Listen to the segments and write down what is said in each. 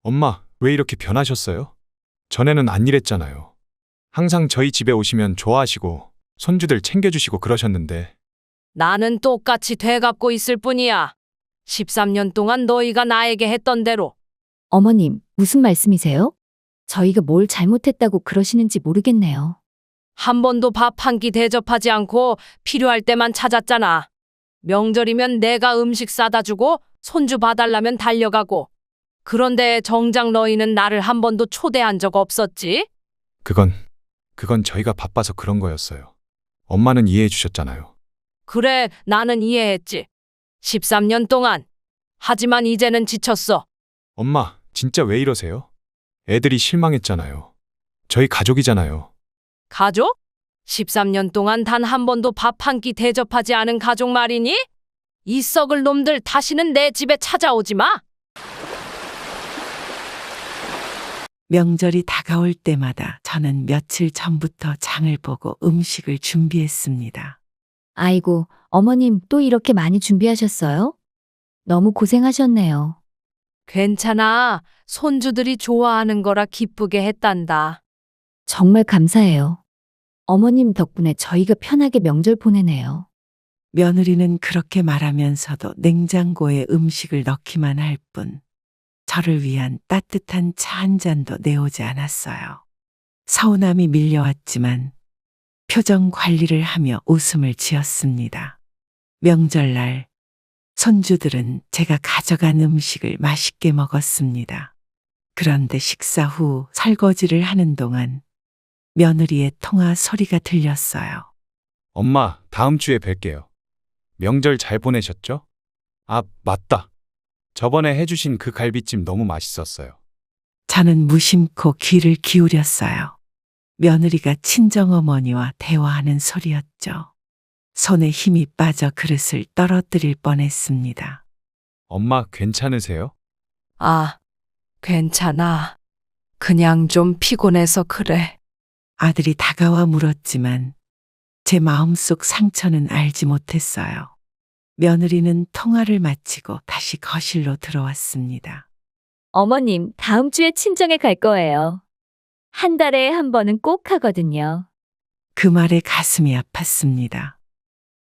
엄마, 왜 이렇게 변하셨어요? 전에는 안 이랬잖아요. 항상 저희 집에 오시면 좋아하시고, 손주들 챙겨주시고 그러셨는데, 나는 똑같이 되갚고 있을 뿐이야. 13년 동안 너희가 나에게 했던 대로. 어머님, 무슨 말씀이세요? 저희가 뭘 잘못했다고 그러시는지 모르겠네요. 한 번도 밥 한 끼 대접하지 않고 필요할 때만 찾았잖아. 명절이면 내가 음식 싸다 주고 손주 봐달라면 달려가고. 그런데 정작 너희는 나를 한 번도 초대한 적 없었지? 그건 저희가 바빠서 그런 거였어요. 엄마는 이해해 주셨잖아요. 그래, 나는 이해했지. 13년 동안. 하지만 이제는 지쳤어. 엄마, 진짜 왜 이러세요? 애들이 실망했잖아요. 저희 가족이잖아요. 가족? 13년 동안 단 한 번도 밥 한 끼 대접하지 않은 가족 말이니? 이 썩을 놈들 다시는 내 집에 찾아오지 마. 명절이 다가올 때마다 저는 며칠 전부터 장을 보고 음식을 준비했습니다. 아이고, 어머님 또 이렇게 많이 준비하셨어요? 너무 고생하셨네요. 괜찮아. 손주들이 좋아하는 거라 기쁘게 했단다. 정말 감사해요. 어머님 덕분에 저희가 편하게 명절 보내네요. 며느리는 그렇게 말하면서도 냉장고에 음식을 넣기만 할 뿐, 저를 위한 따뜻한 차 한 잔도 내오지 않았어요. 서운함이 밀려왔지만 표정 관리를 하며 웃음을 지었습니다. 명절날 손주들은 제가 가져간 음식을 맛있게 먹었습니다. 그런데 식사 후 설거지를 하는 동안 며느리의 통화 소리가 들렸어요. 엄마, 다음 주에 뵐게요. 명절 잘 보내셨죠? 아, 맞다. 저번에 해주신 그 갈비찜 너무 맛있었어요. 저는 무심코 귀를 기울였어요. 며느리가 친정어머니와 대화하는 소리였죠. 손에 힘이 빠져 그릇을 떨어뜨릴 뻔했습니다. 엄마, 괜찮으세요? 아, 괜찮아. 그냥 좀 피곤해서 그래. 아들이 다가와 물었지만 제 마음속 상처는 알지 못했어요. 며느리는 통화를 마치고 다시 거실로 들어왔습니다. 어머님, 다음 주에 친정에 갈 거예요. 한 달에 한 번은 꼭 하거든요. 그 말에 가슴이 아팠습니다.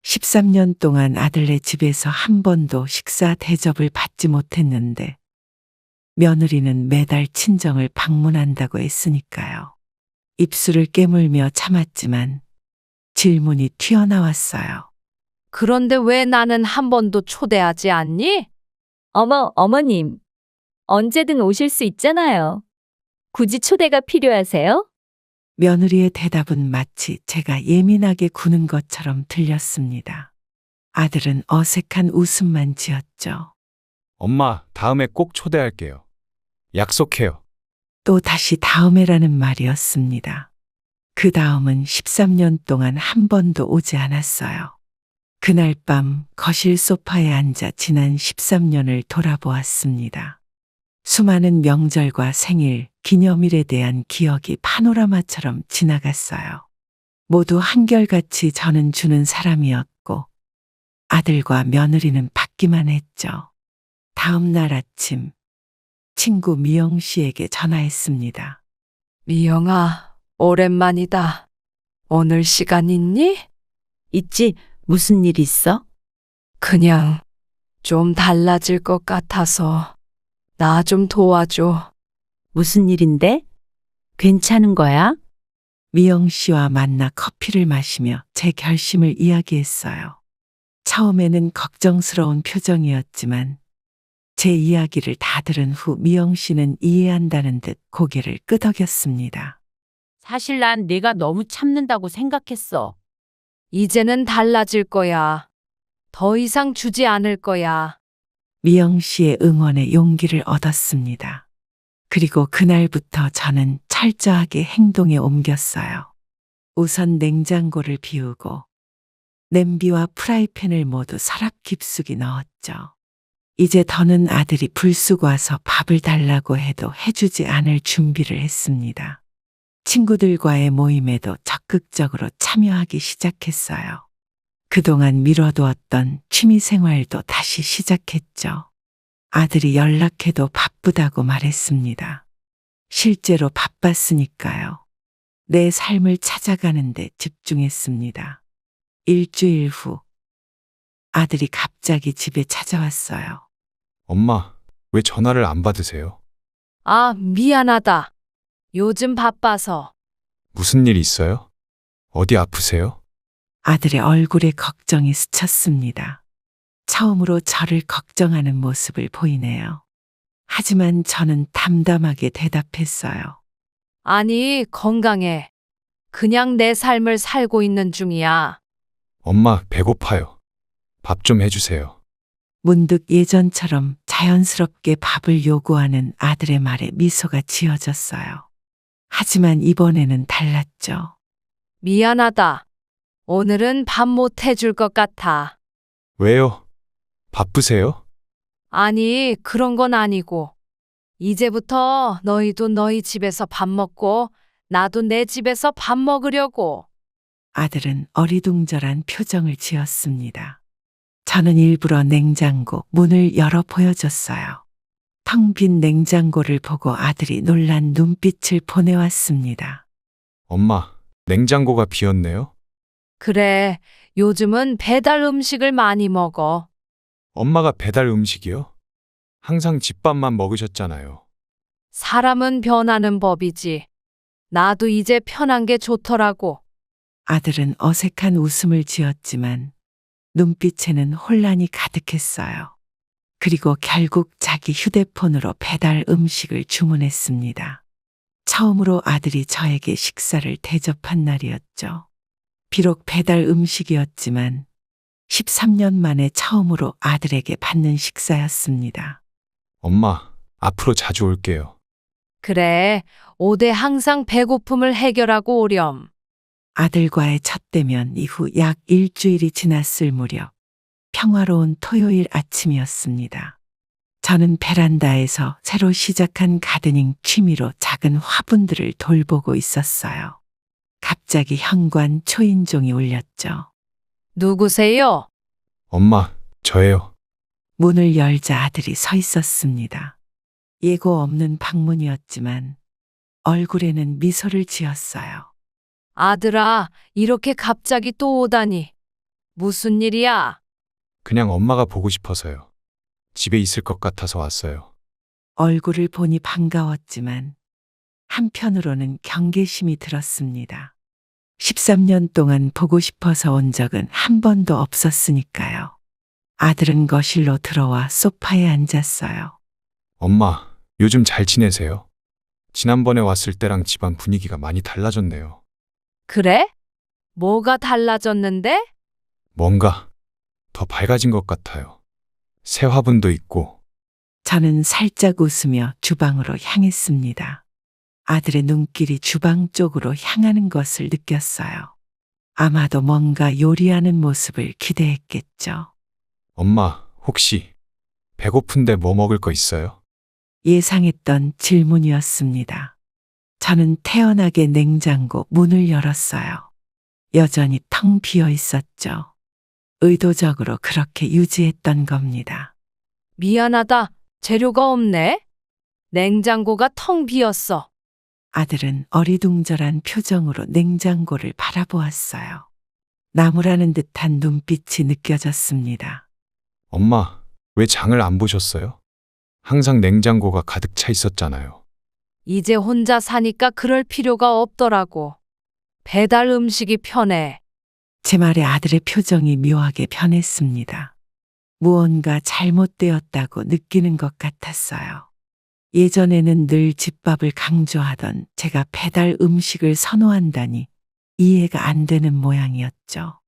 13년 동안 아들네 집에서 한 번도 식사 대접을 받지 못했는데 며느리는 매달 친정을 방문한다고 했으니까요. 입술을 깨물며 참았지만 질문이 튀어나왔어요. 그런데 왜 나는 한 번도 초대하지 않니? 어머님. 언제든 오실 수 있잖아요. 굳이 초대가 필요하세요? 며느리의 대답은 마치 제가 예민하게 구는 것처럼 들렸습니다. 아들은 어색한 웃음만 지었죠. 엄마, 다음에 꼭 초대할게요. 약속해요. 또 다시 다음에라는 말이었습니다. 그 다음은 13년 동안 한 번도 오지 않았어요. 그날 밤 거실 소파에 앉아 지난 13년을 돌아보았습니다. 수많은 명절과 생일, 기념일에 대한 기억이 파노라마처럼 지나갔어요. 모두 한결같이 저는 주는 사람이었고 아들과 며느리는 받기만 했죠. 다음 날 아침 친구 미영 씨에게 전화했습니다. 미영아, 오랜만이다. 오늘 시간 있니? 있지? 무슨 일 있어? 그냥 좀 달라질 것 같아서 나 좀 도와줘. 무슨 일인데? 괜찮은 거야? 미영 씨와 만나 커피를 마시며 제 결심을 이야기했어요. 처음에는 걱정스러운 표정이었지만 제 이야기를 다 들은 후 미영 씨는 이해한다는 듯 고개를 끄덕였습니다. 사실 난 내가 너무 참는다고 생각했어. 이제는 달라질 거야. 더 이상 주지 않을 거야. 미영 씨의 응원에 용기를 얻었습니다. 그리고 그날부터 저는 철저하게 행동에 옮겼어요. 우선 냉장고를 비우고 냄비와 프라이팬을 모두 서랍 깊숙이 넣었죠. 이제 더는 아들이 불쑥 와서 밥을 달라고 해도 해주지 않을 준비를 했습니다. 친구들과의 모임에도 적극적으로 참여하기 시작했어요. 그동안 미뤄두었던 취미 생활도 다시 시작했죠. 아들이 연락해도 바쁘다고 말했습니다. 실제로 바빴으니까요. 내 삶을 찾아가는데 집중했습니다. 일주일 후 아들이 갑자기 집에 찾아왔어요. 엄마, 왜 전화를 안 받으세요? 아, 미안하다. 요즘 바빠서. 무슨 일 있어요? 어디 아프세요? 아들의 얼굴에 걱정이 스쳤습니다. 처음으로 저를 걱정하는 모습을 보이네요. 하지만 저는 담담하게 대답했어요. 아니, 건강해. 그냥 내 삶을 살고 있는 중이야. 엄마, 배고파요. 밥 좀 해주세요. 문득 예전처럼 자연스럽게 밥을 요구하는 아들의 말에 미소가 지어졌어요. 하지만 이번에는 달랐죠. 미안하다. 오늘은 밥 못 해줄 것 같아. 왜요? 바쁘세요? 아니, 그런 건 아니고. 이제부터 너희도 너희 집에서 밥 먹고, 나도 내 집에서 밥 먹으려고. 아들은 어리둥절한 표정을 지었습니다. 저는 일부러 냉장고 문을 열어 보여줬어요. 텅 빈 냉장고를 보고 아들이 놀란 눈빛을 보내왔습니다. 엄마, 냉장고가 비었네요? 그래, 요즘은 배달 음식을 많이 먹어. 엄마가 배달 음식이요? 항상 집밥만 먹으셨잖아요. 사람은 변하는 법이지. 나도 이제 편한 게 좋더라고. 아들은 어색한 웃음을 지었지만 눈빛에는 혼란이 가득했어요. 그리고 결국 자기 휴대폰으로 배달 음식을 주문했습니다. 처음으로 아들이 저에게 식사를 대접한 날이었죠. 비록 배달 음식이었지만 13년 만에 처음으로 아들에게 받는 식사였습니다. 엄마, 앞으로 자주 올게요. 그래, 오대 항상 배고픔을 해결하고 오렴. 아들과의 첫 대면 이후 약 일주일이 지났을 무렵 평화로운 토요일 아침이었습니다. 저는 베란다에서 새로 시작한 가드닝 취미로 작은 화분들을 돌보고 있었어요. 갑자기 현관 초인종이 울렸죠. 누구세요? 엄마, 저예요. 문을 열자 아들이 서 있었습니다. 예고 없는 방문이었지만 얼굴에는 미소를 지었어요. 아들아, 이렇게 갑자기 또 오다니. 무슨 일이야? 그냥 엄마가 보고 싶어서요. 집에 있을 것 같아서 왔어요. 얼굴을 보니 반가웠지만 한편으로는 경계심이 들었습니다. 13년 동안 보고 싶어서 온 적은 한 번도 없었으니까요. 아들은 거실로 들어와 소파에 앉았어요. 엄마, 요즘 잘 지내세요? 지난번에 왔을 때랑 집안 분위기가 많이 달라졌네요. 그래? 뭐가 달라졌는데? 뭔가 더 밝아진 것 같아요. 새 화분도 있고. 저는 살짝 웃으며 주방으로 향했습니다. 아들의 눈길이 주방 쪽으로 향하는 것을 느꼈어요. 아마도 뭔가 요리하는 모습을 기대했겠죠. 엄마, 혹시 배고픈데 뭐 먹을 거 있어요? 예상했던 질문이었습니다. 저는 태연하게 냉장고 문을 열었어요. 여전히 텅 비어 있었죠. 의도적으로 그렇게 유지했던 겁니다. 미안하다. 재료가 없네. 냉장고가 텅 비었어. 아들은 어리둥절한 표정으로 냉장고를 바라보았어요. 나무라는 듯한 눈빛이 느껴졌습니다. 엄마, 왜 장을 안 보셨어요? 항상 냉장고가 가득 차 있었잖아요. 이제 혼자 사니까 그럴 필요가 없더라고. 배달 음식이 편해. 제 말에 아들의 표정이 묘하게 변했습니다. 무언가 잘못되었다고 느끼는 것 같았어요. 예전에는 늘 집밥을 강조하던 제가 배달 음식을 선호한다니 이해가 안 되는 모양이었죠.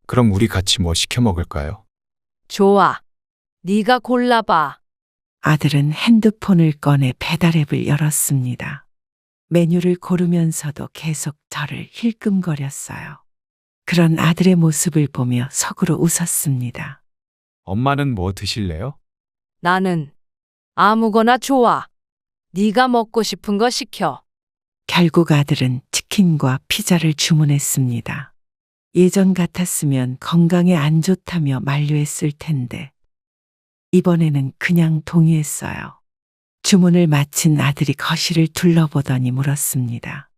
그럼 우리 같이 뭐 시켜 먹을까요? 좋아. 네가 골라봐. 아들은 핸드폰을 꺼내 배달 앱을 열었습니다. 메뉴를 고르면서도 계속 저를 힐끔거렸어요. 그런 아들의 모습을 보며 속으로 웃었습니다. 엄마는 뭐 드실래요? 나는 아무거나 좋아. 네가 먹고 싶은 거 시켜. 결국 아들은 치킨과 피자를 주문했습니다. 예전 같았으면 건강에 안 좋다며 만류했을 텐데 이번에는 그냥 동의했어요. 주문을 마친 아들이 거실을 둘러보더니 물었습니다.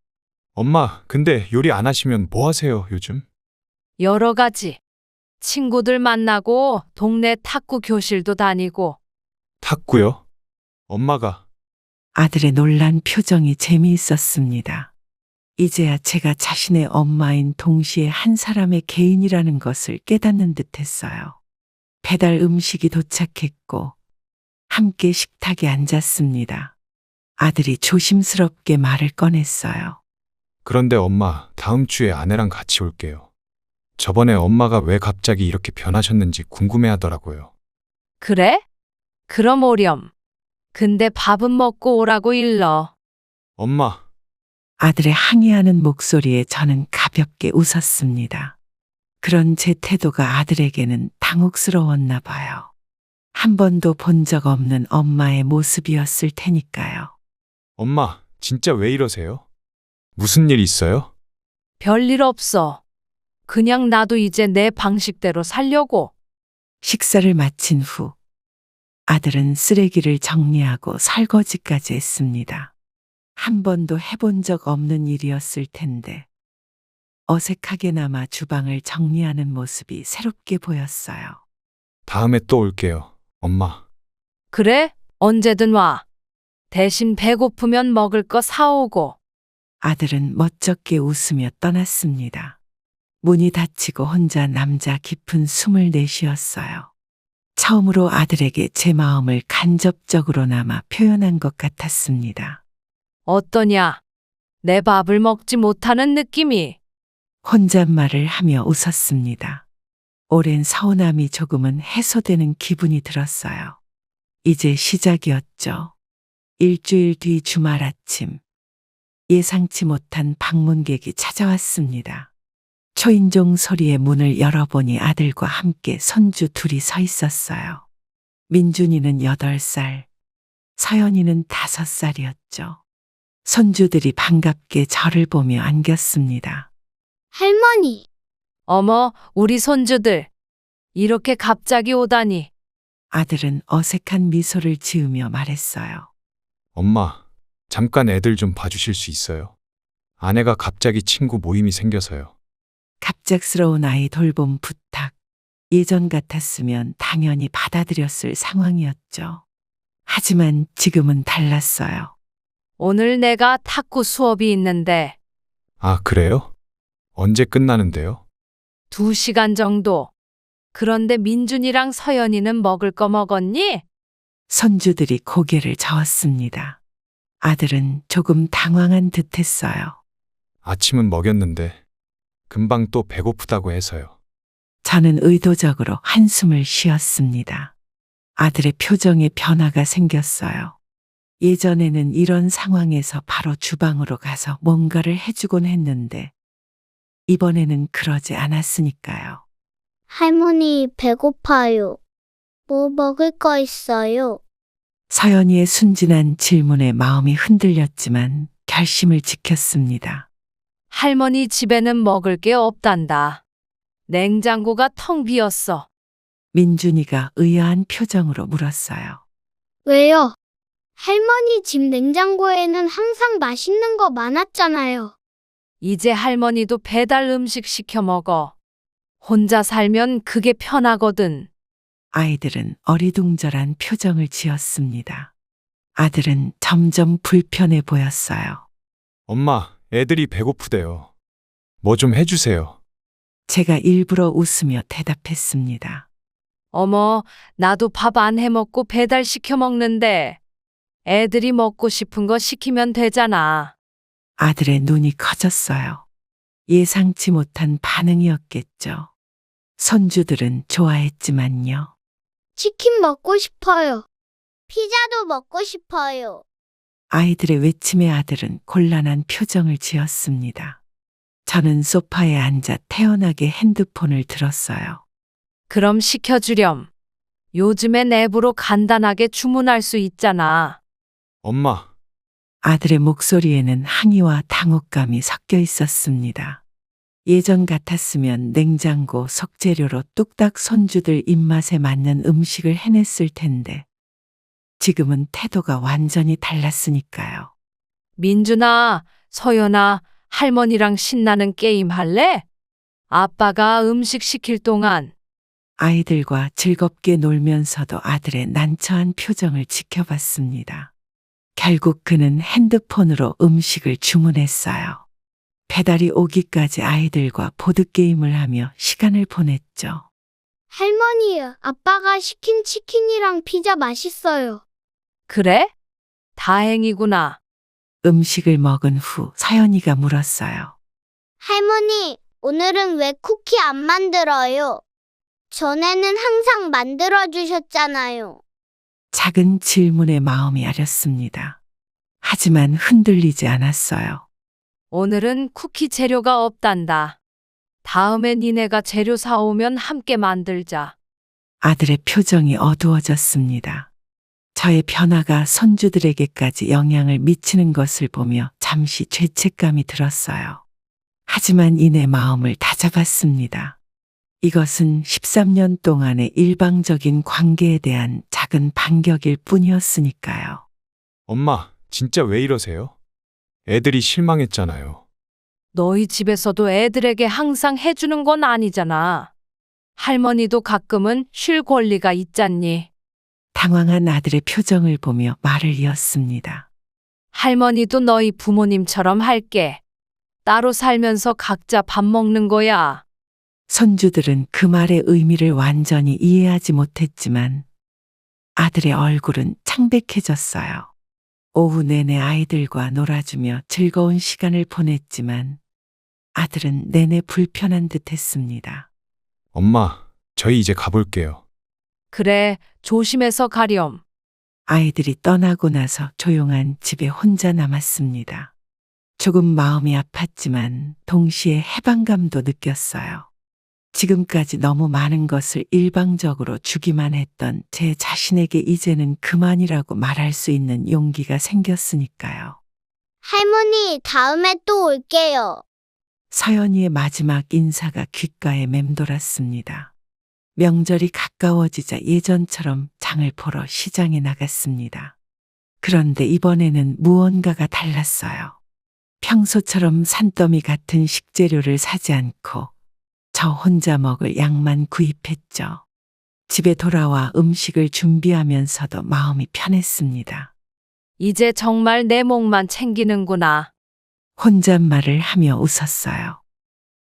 엄마, 근데 요리 안 하시면 뭐 하세요, 요즘? 여러 가지. 친구들 만나고 동네 탁구 교실도 다니고. 탁구요? 엄마가. 아들의 놀란 표정이 재미있었습니다. 이제야 제가 자신의 엄마인 동시에 한 사람의 개인이라는 것을 깨닫는 듯 했어요. 배달 음식이 도착했고 함께 식탁에 앉았습니다. 아들이 조심스럽게 말을 꺼냈어요. 그런데 엄마, 다음 주에 아내랑 같이 올게요. 저번에 엄마가 왜 갑자기 이렇게 변하셨는지 궁금해 하더라고요. 그래? 그럼 오렴. 근데 밥은 먹고 오라고 일러. 엄마, 아들의 항의하는 목소리에 저는 가볍게 웃었습니다. 그런 제 태도가 아들에게는 당혹스러웠나 봐요. 한 번도 본 적 없는 엄마의 모습이었을 테니까요. 엄마, 진짜 왜 이러세요? 무슨 일 있어요? 별일 없어. 그냥 나도 이제 내 방식대로 살려고. 식사를 마친 후 아들은 쓰레기를 정리하고 설거지까지 했습니다. 한 번도 해본 적 없는 일이었을 텐데 어색하게나마 주방을 정리하는 모습이 새롭게 보였어요. 다음에 또 올게요, 엄마. 그래? 언제든 와. 대신 배고프면 먹을 거 사오고. 아들은 멋쩍게 웃으며 떠났습니다. 문이 닫히고 혼자 남자 깊은 숨을 내쉬었어요. 처음으로 아들에게 제 마음을 간접적으로나마 표현한 것 같았습니다. 어떠냐? 내 밥을 먹지 못하는 느낌이. 혼잣말을 하며 웃었습니다. 오랜 서운함이 조금은 해소되는 기분이 들었어요. 이제 시작이었죠. 일주일 뒤 주말 아침, 예상치 못한 방문객이 찾아왔습니다. 초인종 소리에 문을 열어보니 아들과 함께 손주 둘이 서 있었어요. 민준이는 8살, 서연이는 5살이었죠. 손주들이 반갑게 저를 보며 안겼습니다. 할머니, 어머, 우리 손주들. 이렇게 갑자기 오다니. 아들은 어색한 미소를 지으며 말했어요. 엄마, 잠깐 애들 좀 봐주실 수 있어요? 아내가 갑자기 친구 모임이 생겨서요. 갑작스러운 아이 돌봄 부탁. 예전 같았으면 당연히 받아들였을 상황이었죠. 하지만 지금은 달랐어요. 오늘 내가 탁구 수업이 있는데 아, 그래요? 언제 끝나는데요? 2시간 정도. 그런데 민준이랑 서연이는 먹을 거 먹었니? 손주들이 고개를 저었습니다. 아들은 조금 당황한 듯 했어요. 아침은 먹였는데 금방 또 배고프다고 해서요. 저는 의도적으로 한숨을 쉬었습니다. 아들의 표정에 변화가 생겼어요. 예전에는 이런 상황에서 바로 주방으로 가서 뭔가를 해주곤 했는데 이번에는 그러지 않았으니까요. 할머니 배고파요. 뭐 먹을 거 있어요? 서연이의 순진한 질문에 마음이 흔들렸지만 결심을 지켰습니다. 할머니 집에는 먹을 게 없단다. 냉장고가 텅 비었어. 민준이가 의아한 표정으로 물었어요. 왜요? 할머니 집 냉장고에는 항상 맛있는 거 많았잖아요. 이제 할머니도 배달 음식 시켜 먹어. 혼자 살면 그게 편하거든. 아이들은 어리둥절한 표정을 지었습니다. 아들은 점점 불편해 보였어요. 엄마, 애들이 배고프대요. 뭐 좀 해주세요. 제가 일부러 웃으며 대답했습니다. 어머, 나도 밥 안 해 먹고 배달 시켜 먹는데 애들이 먹고 싶은 거 시키면 되잖아. 아들의 눈이 커졌어요. 예상치 못한 반응이었겠죠. 손주들은 좋아했지만요. 치킨 먹고 싶어요. 피자도 먹고 싶어요. 아이들의 외침에 아들은 곤란한 표정을 지었습니다. 저는 소파에 앉아 태연하게 핸드폰을 들었어요. 그럼 시켜주렴. 요즘엔 앱으로 간단하게 주문할 수 있잖아. 엄마, 아들의 목소리에는 항의와 당혹감이 섞여 있었습니다. 예전 같았으면 냉장고 속재료로 뚝딱 손주들 입맛에 맞는 음식을 해냈을 텐데 지금은 태도가 완전히 달랐으니까요. 민준아, 서연아, 할머니랑 신나는 게임 할래? 아빠가 음식 시킬 동안. 아이들과 즐겁게 놀면서도 아들의 난처한 표정을 지켜봤습니다. 결국 그는 핸드폰으로 음식을 주문했어요. 배달이 오기까지 아이들과 보드게임을 하며 시간을 보냈죠. 할머니, 아빠가 시킨 치킨이랑 피자 맛있어요. 그래? 다행이구나. 음식을 먹은 후 서연이가 물었어요. 할머니, 오늘은 왜 쿠키 안 만들어요? 전에는 항상 만들어 주셨잖아요. 작은 질문에 마음이 아렸습니다. 하지만 흔들리지 않았어요. 오늘은 쿠키 재료가 없단다. 다음에 니네가 재료 사오면 함께 만들자. 아들의 표정이 어두워졌습니다. 저의 변화가 손주들에게까지 영향을 미치는 것을 보며 잠시 죄책감이 들었어요. 하지만 이내 마음을 다잡았습니다. 이것은 13년 동안의 일방적인 관계에 대한 작은 반격일 뿐이었으니까요. 엄마, 진짜 왜 이러세요? 애들이 실망했잖아요. 너희 집에서도 애들에게 항상 해주는 건 아니잖아. 할머니도 가끔은 쉴 권리가 있잖니. 당황한 아들의 표정을 보며 말을 이었습니다. 할머니도 너희 부모님처럼 할게. 따로 살면서 각자 밥 먹는 거야. 손주들은 그 말의 의미를 완전히 이해하지 못했지만 아들의 얼굴은 창백해졌어요. 오후 내내 아이들과 놀아주며 즐거운 시간을 보냈지만 아들은 내내 불편한 듯 했습니다. 엄마, 저희 이제 가볼게요. 그래, 조심해서 가렴. 아이들이 떠나고 나서 조용한 집에 혼자 남았습니다. 조금 마음이 아팠지만 동시에 해방감도 느꼈어요. 지금까지 너무 많은 것을 일방적으로 주기만 했던 제 자신에게 이제는 그만이라고 말할 수 있는 용기가 생겼으니까요. 할머니, 다음에 또 올게요. 서연이의 마지막 인사가 귓가에 맴돌았습니다. 명절이 가까워지자 예전처럼 장을 보러 시장에 나갔습니다. 그런데 이번에는 무언가가 달랐어요. 평소처럼 산더미 같은 식재료를 사지 않고 저 혼자 먹을 양만 구입했죠. 집에 돌아와 음식을 준비하면서도 마음이 편했습니다. 이제 정말 내 목만 챙기는구나. 혼잣말을 하며 웃었어요.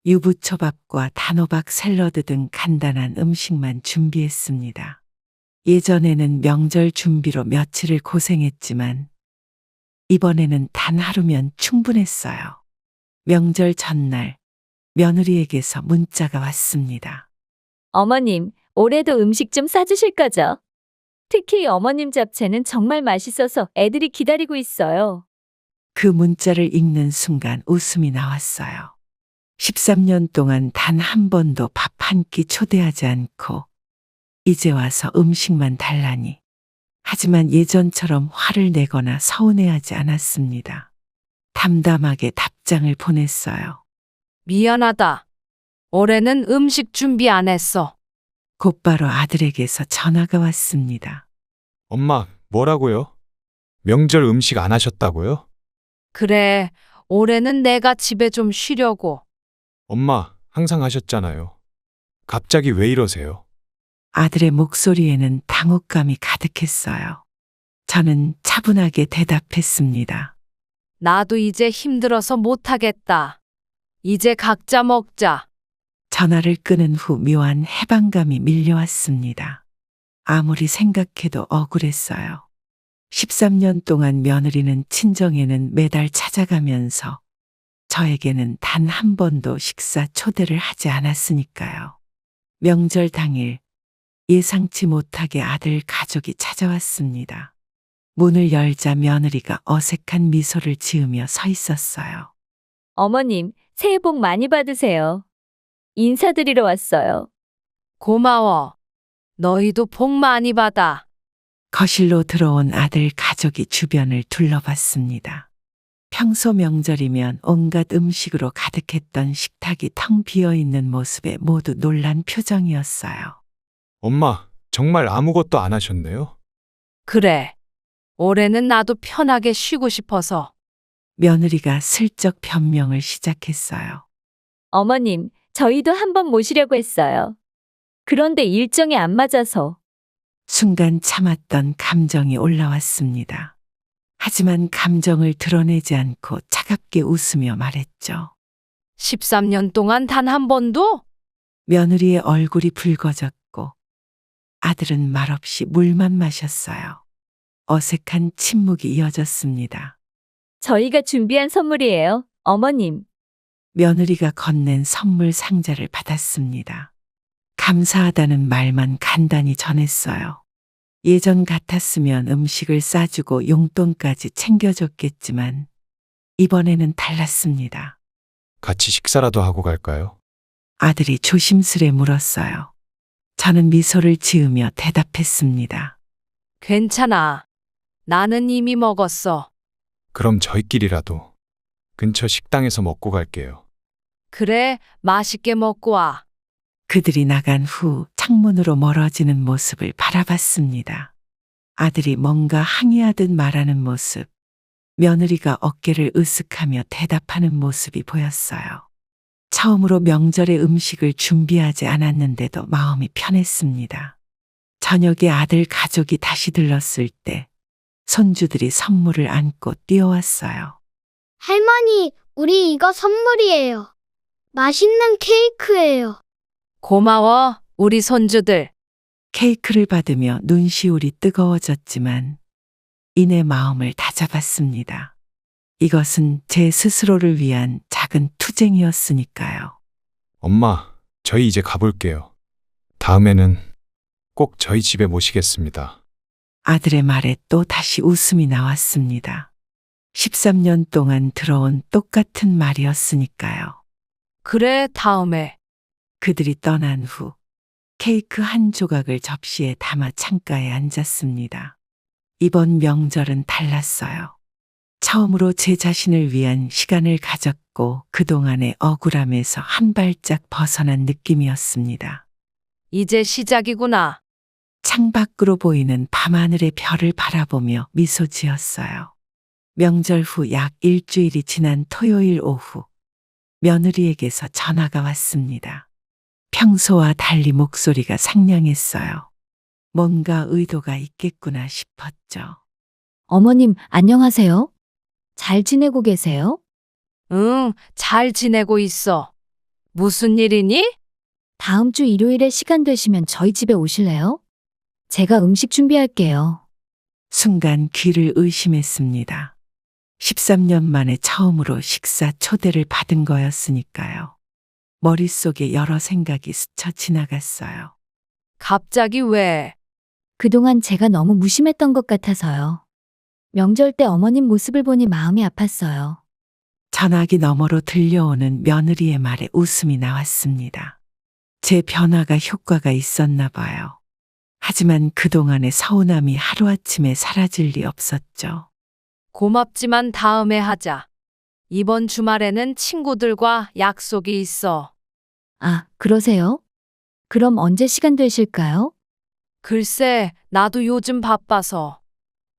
유부초밥과 단호박 샐러드 등 간단한 음식만 준비했습니다. 예전에는 명절 준비로 며칠을 고생했지만 이번에는 단 하루면 충분했어요. 명절 전날 며느리에게서 문자가 왔습니다. 어머님, 올해도 음식 좀 싸주실 거죠? 특히 어머님 잡채는 정말 맛있어서 애들이 기다리고 있어요. 그 문자를 읽는 순간 웃음이 나왔어요. 13년 동안 단 한 번도 밥 한 끼 초대하지 않고 이제 와서 음식만 달라니. 하지만 예전처럼 화를 내거나 서운해하지 않았습니다. 담담하게 답장을 보냈어요. 미안하다. 올해는 음식 준비 안 했어. 곧바로 아들에게서 전화가 왔습니다. 엄마, 뭐라고요? 명절 음식 안 하셨다고요? 그래, 올해는 내가 집에 좀 쉬려고. 엄마, 항상 하셨잖아요. 갑자기 왜 이러세요? 아들의 목소리에는 당혹감이 가득했어요. 저는 차분하게 대답했습니다. 나도 이제 힘들어서 못하겠다. 이제 각자 먹자. 전화를 끊은 후 묘한 해방감이 밀려왔습니다. 아무리 생각해도 억울했어요. 13년 동안 며느리는 친정에는 매달 찾아가면서 저에게는 단 한 번도 식사 초대를 하지 않았으니까요. 명절 당일 예상치 못하게 아들 가족이 찾아왔습니다. 문을 열자 며느리가 어색한 미소를 지으며 서 있었어요. 어머님, 새해 복 많이 받으세요. 인사드리러 왔어요. 고마워. 너희도 복 많이 받아. 거실로 들어온 아들 가족이 주변을 둘러봤습니다. 평소 명절이면 온갖 음식으로 가득했던 식탁이 텅 비어 있는 모습에 모두 놀란 표정이었어요. 엄마, 정말 아무것도 안 하셨네요? 그래. 올해는 나도 편하게 쉬고 싶어서. 며느리가 슬쩍 변명을 시작했어요. 어머님, 저희도 한번 모시려고 했어요. 그런데 일정이 안 맞아서. 순간 참았던 감정이 올라왔습니다. 하지만 감정을 드러내지 않고 차갑게 웃으며 말했죠. 13년 동안 단 한 번도? 며느리의 얼굴이 붉어졌고 아들은 말없이 물만 마셨어요. 어색한 침묵이 이어졌습니다. 저희가 준비한 선물이에요, 어머님. 며느리가 건넨 선물 상자를 받았습니다. 감사하다는 말만 간단히 전했어요. 예전 같았으면 음식을 싸주고 용돈까지 챙겨줬겠지만 이번에는 달랐습니다. 같이 식사라도 하고 갈까요? 아들이 조심스레 물었어요. 저는 미소를 지으며 대답했습니다. 괜찮아. 나는 이미 먹었어. 그럼 저희끼리라도 근처 식당에서 먹고 갈게요. 그래, 맛있게 먹고 와. 그들이 나간 후 창문으로 멀어지는 모습을 바라봤습니다. 아들이 뭔가 항의하듯 말하는 모습, 며느리가 어깨를 으쓱하며 대답하는 모습이 보였어요. 처음으로 명절에 음식을 준비하지 않았는데도 마음이 편했습니다. 저녁에 아들 가족이 다시 들렀을 때 손주들이 선물을 안고 뛰어왔어요. 할머니, 우리 이거 선물이에요. 맛있는 케이크예요. 고마워, 우리 손주들. 케이크를 받으며 눈시울이 뜨거워졌지만 이내 마음을 다잡았습니다. 이것은 제 스스로를 위한 작은 투쟁이었으니까요. 엄마, 저희 이제 가볼게요. 다음에는 꼭 저희 집에 모시겠습니다. 아들의 말에 또 다시 웃음이 나왔습니다. 13년 동안 들어온 똑같은 말이었으니까요. 그래, 다음에. 그들이 떠난 후 케이크 한 조각을 접시에 담아 창가에 앉았습니다. 이번 명절은 달랐어요. 처음으로 제 자신을 위한 시간을 가졌고 그동안의 억울함에서 한 발짝 벗어난 느낌이었습니다. 이제 시작이구나. 창밖으로 보이는 밤하늘의 별을 바라보며 미소 지었어요. 명절 후 약 일주일이 지난 토요일 오후 며느리에게서 전화가 왔습니다. 평소와 달리 목소리가 상냥했어요. 뭔가 의도가 있겠구나 싶었죠. 어머님, 안녕하세요? 잘 지내고 계세요? 응, 잘 지내고 있어. 무슨 일이니? 다음 주 일요일에 시간 되시면 저희 집에 오실래요? 제가 음식 준비할게요. 순간 귀를 의심했습니다. 13년 만에 처음으로 식사 초대를 받은 거였으니까요. 머릿속에 여러 생각이 스쳐 지나갔어요. 갑자기 왜? 그동안 제가 너무 무심했던 것 같아서요. 명절 때 어머님 모습을 보니 마음이 아팠어요. 전화기 너머로 들려오는 며느리의 말에 웃음이 나왔습니다. 제 변화가 효과가 있었나 봐요. 하지만 그동안의 서운함이 하루아침에 사라질 리 없었죠. 고맙지만 다음에 하자. 이번 주말에는 친구들과 약속이 있어. 아, 그러세요? 그럼 언제 시간 되실까요? 글쎄, 나도 요즘 바빠서.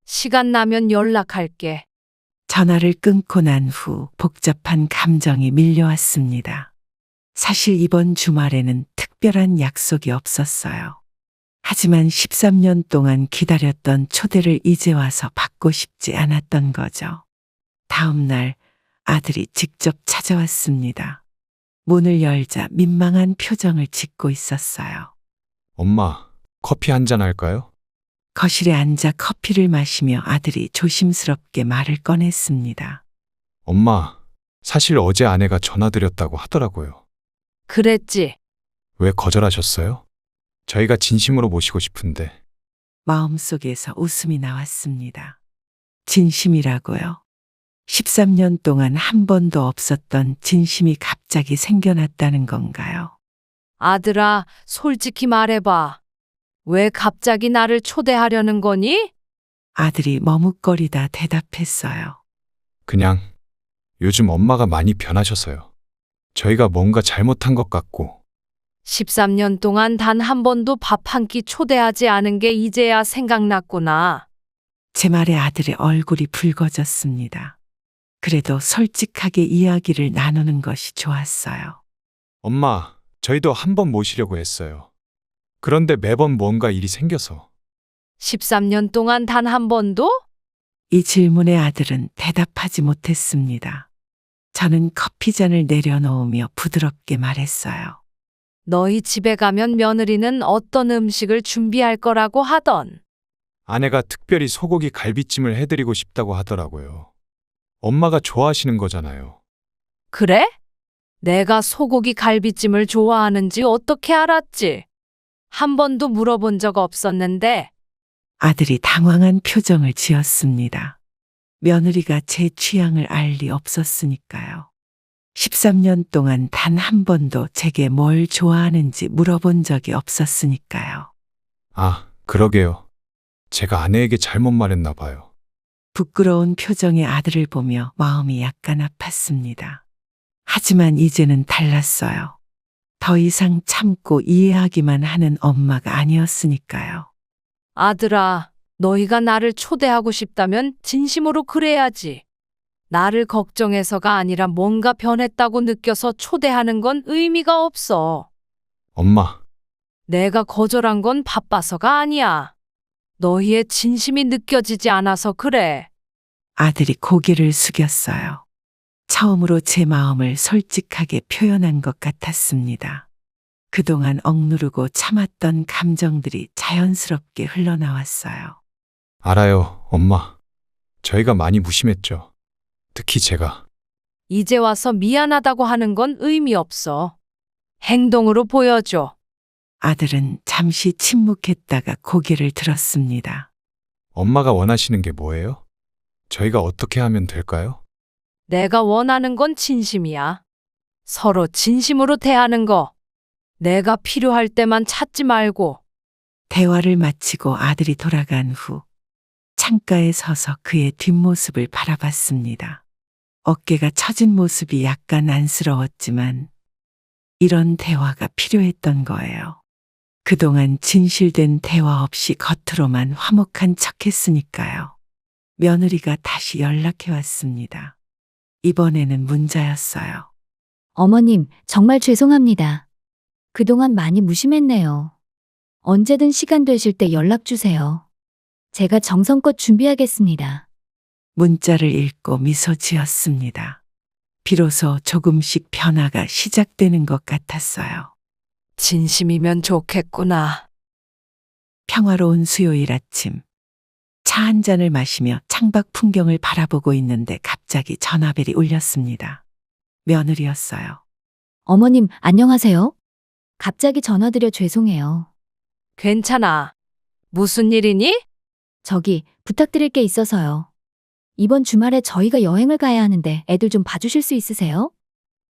시간 나면 연락할게. 전화를 끊고 난 후 복잡한 감정이 밀려왔습니다. 사실 이번 주말에는 특별한 약속이 없었어요. 하지만 13년 동안 기다렸던 초대를 이제 와서 받고 싶지 않았던 거죠. 다음 날 아들이 직접 찾아왔습니다. 문을 열자 민망한 표정을 짓고 있었어요. 엄마, 커피 한잔 할까요? 거실에 앉아 커피를 마시며 아들이 조심스럽게 말을 꺼냈습니다. 엄마, 사실 어제 아내가 전화드렸다고 하더라고요. 그랬지. 왜 거절하셨어요? 저희가 진심으로 모시고 싶은데. 마음속에서 웃음이 나왔습니다. 진심이라고요? 13년 동안 한 번도 없었던 진심이 갑자기 생겨났다는 건가요? 아들아, 솔직히 말해봐. 왜 갑자기 나를 초대하려는 거니? 아들이 머뭇거리다 대답했어요. 그냥 요즘 엄마가 많이 변하셔서요. 저희가 뭔가 잘못한 것 같고, 13년 동안 단 한 번도 밥 한 끼 초대하지 않은 게 이제야 생각났구나. 제 말에 아들의 얼굴이 붉어졌습니다. 그래도 솔직하게 이야기를 나누는 것이 좋았어요. 엄마, 저희도 한 번 모시려고 했어요. 그런데 매번 뭔가 일이 생겨서. 13년 동안 단 한 번도? 이 질문에 아들은 대답하지 못했습니다. 저는 커피잔을 내려놓으며 부드럽게 말했어요. 너희 집에 가면 며느리는 어떤 음식을 준비할 거라고 하던. 아내가 특별히 소고기 갈비찜을 해드리고 싶다고 하더라고요. 엄마가 좋아하시는 거잖아요. 그래? 내가 소고기 갈비찜을 좋아하는지 어떻게 알았지? 한 번도 물어본 적 없었는데. 아들이 당황한 표정을 지었습니다. 며느리가 제 취향을 알 리 없었으니까요. 13년 동안 단 한 번도 제게 뭘 좋아하는지 물어본 적이 없었으니까요. 아, 그러게요. 제가 아내에게 잘못 말했나 봐요. 부끄러운 표정의 아들을 보며 마음이 약간 아팠습니다. 하지만 이제는 달랐어요. 더 이상 참고 이해하기만 하는 엄마가 아니었으니까요. 아들아, 너희가 나를 초대하고 싶다면 진심으로 그래야지. 나를 걱정해서가 아니라 뭔가 변했다고 느껴서 초대하는 건 의미가 없어. 엄마, 내가 거절한 건 바빠서가 아니야. 너희의 진심이 느껴지지 않아서 그래. 아들이 고개를 숙였어요. 처음으로 제 마음을 솔직하게 표현한 것 같았습니다. 그동안 억누르고 참았던 감정들이 자연스럽게 흘러나왔어요. 알아요, 엄마. 저희가 많이 무심했죠. 특히 제가. 이제 와서 미안하다고 하는 건 의미 없어. 행동으로 보여줘. 아들은 잠시 침묵했다가 고개를 들었습니다. 엄마가 원하시는 게 뭐예요? 저희가 어떻게 하면 될까요? 내가 원하는 건 진심이야. 서로 진심으로 대하는 거. 내가 필요할 때만 찾지 말고. 대화를 마치고 아들이 돌아간 후 창가에 서서 그의 뒷모습을 바라봤습니다. 어깨가 처진 모습이 약간 안쓰러웠지만 이런 대화가 필요했던 거예요. 그동안 진실된 대화 없이 겉으로만 화목한 척했으니까요. 며느리가 다시 연락해 왔습니다. 이번에는 문자였어요. 어머님, 정말 죄송합니다. 그동안 많이 무심했네요. 언제든 시간 되실 때 연락 주세요. 제가 정성껏 준비하겠습니다. 문자를 읽고 미소 지었습니다. 비로소 조금씩 변화가 시작되는 것 같았어요. 진심이면 좋겠구나. 평화로운 수요일 아침. 차 한 잔을 마시며 창밖 풍경을 바라보고 있는데 갑자기 전화벨이 울렸습니다. 며느리였어요. 어머님, 안녕하세요? 갑자기 전화드려 죄송해요. 괜찮아. 무슨 일이니? 저기, 부탁드릴 게 있어서요. 이번 주말에 저희가 여행을 가야 하는데 애들 좀 봐주실 수 있으세요?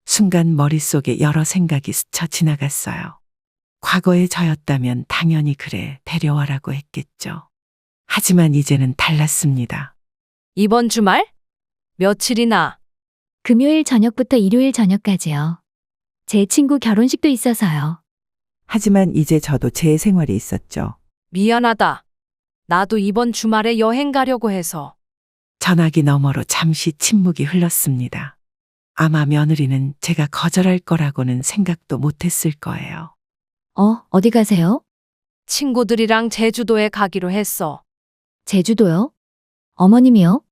순간 머릿속에 여러 생각이 스쳐 지나갔어요. 과거의 저였다면 당연히 그래 데려와라고 했겠죠. 하지만 이제는 달랐습니다. 이번 주말? 며칠이나? 금요일 저녁부터 일요일 저녁까지요. 제 친구 결혼식도 있어서요. 하지만 이제 저도 제 생활이 있었죠. 미안하다. 나도 이번 주말에 여행 가려고 해서. 전화기 너머로 잠시 침묵이 흘렀습니다. 아마 며느리는 제가 거절할 거라고는 생각도 못했을 거예요. 어디 가세요? 친구들이랑 제주도에 가기로 했어. 제주도요? 어머님이요?